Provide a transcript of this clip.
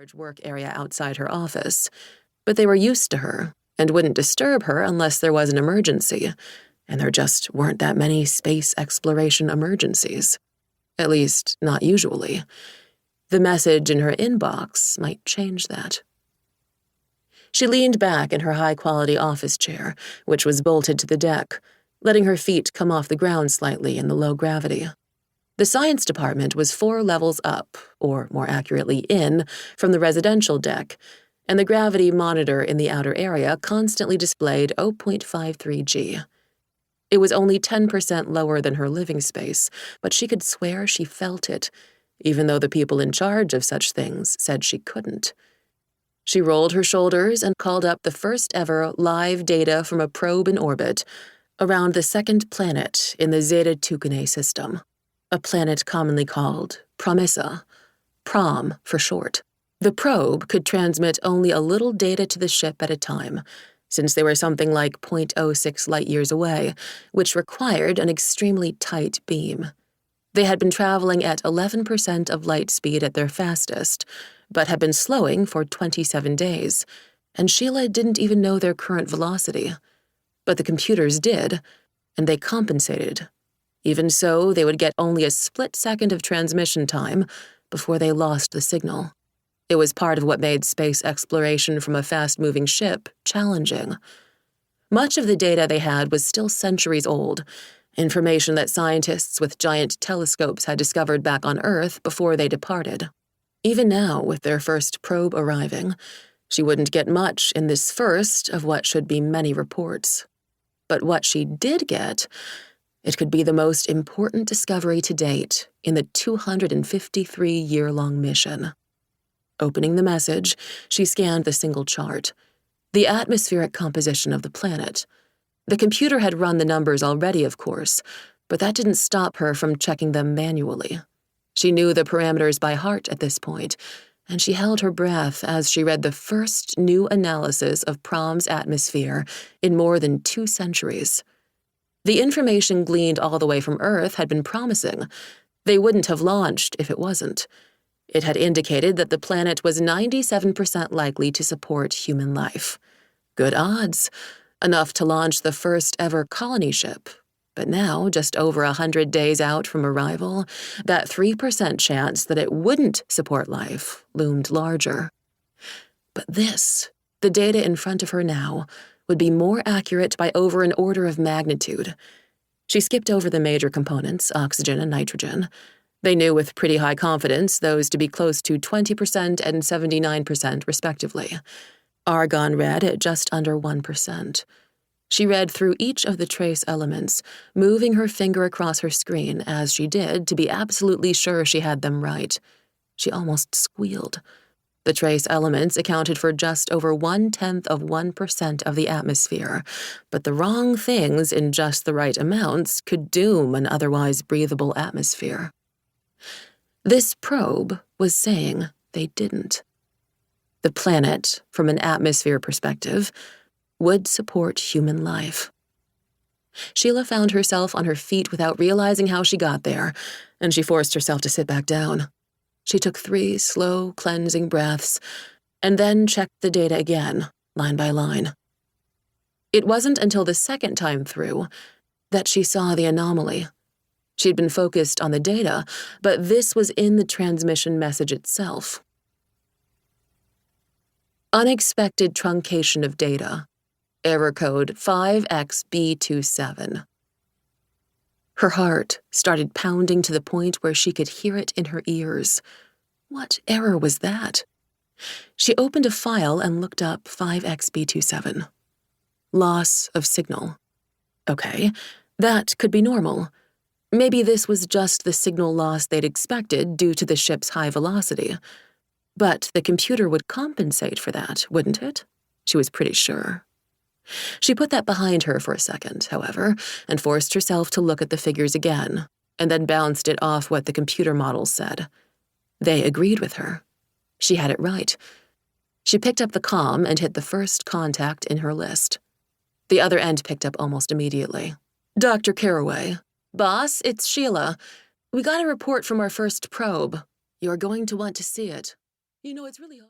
large work area outside her office, but they were used to her and wouldn't disturb her unless there was an emergency, and there just weren't that many space exploration emergencies. At least, not usually. The message in her inbox might change that. She leaned back in her high-quality office chair, which was bolted to the deck, letting her feet come off the ground slightly in the low gravity. The science department was 4 levels up, or more accurately in, from the residential deck, and the gravity monitor in the outer area constantly displayed 0.53 G. It was only 10% lower than her living space, but she could swear she felt it, even though the people in charge of such things said she couldn't. She rolled her shoulders and called up the first ever live data from a probe in orbit around the second planet in the Zeta Tucanae system, a planet commonly called Promissa, Prom for short. The probe could transmit only a little data to the ship at a time, since they were something like 0.06 light-years away, which required an extremely tight beam. They had been traveling at 11% of light speed at their fastest, but had been slowing for 27 days, and Sheila didn't even know their current velocity. But the computers did, and they compensated. Even so, they would get only a split second of transmission time before they lost the signal. It was part of what made space exploration from a fast-moving ship challenging. Much of the data they had was still centuries old, information that scientists with giant telescopes had discovered back on Earth before they departed. Even now, with their first probe arriving, she wouldn't get much in this first of what should be many reports. But what she did get, it could be the most important discovery to date in the 253-year-long mission. Opening the message, she scanned the single chart, the atmospheric composition of the planet. The computer had run the numbers already, of course, but that didn't stop her from checking them manually. She knew the parameters by heart at this point, and she held her breath as she read the first new analysis of Prom's atmosphere in more than 2 centuries. The information gleaned all the way from Earth had been promising. They wouldn't have launched if it wasn't. It had indicated that the planet was 97% likely to support human life. Good odds. Enough to launch the first ever colony ship. But now, just over 100 days out from arrival, that 3% chance that it wouldn't support life loomed larger. But this, the data in front of her now, would be more accurate by over an order of magnitude. She skipped over the major components, oxygen and nitrogen. They knew with pretty high confidence those to be close to 20% and 79% respectively. Argon read at just under 1%. She read through each of the trace elements, moving her finger across her screen as she did to be absolutely sure she had them right. She almost squealed. The trace elements accounted for just over 0.1% of the atmosphere, but the wrong things in just the right amounts could doom an otherwise breathable atmosphere. This probe was saying they didn't. The planet, from an atmosphere perspective, would support human life. Sheila found herself on her feet without realizing how she got there, and she forced herself to sit back down. She took 3 slow, cleansing breaths, and then checked the data again, line by line. It wasn't until the second time through that she saw the anomaly. She'd been focused on the data, but this was in the transmission message itself. Unexpected truncation of data. Error code 5XB27. Her heart started pounding to the point where she could hear it in her ears. What error was that? She opened a file and looked up 5XB27. Loss of signal. Okay, that could be normal. Maybe this was just the signal loss they'd expected due to the ship's high velocity. But the computer would compensate for that, wouldn't it? She was pretty sure. She put that behind her for a second, however, and forced herself to look at the figures again, and then bounced it off what the computer models said. They agreed with her. She had it right. She picked up the comm and hit the first contact in her list. The other end picked up almost immediately. Dr. Carraway. Boss, it's Sheila. We got a report from our first probe. You're going to want to see it. You know, it's really hard.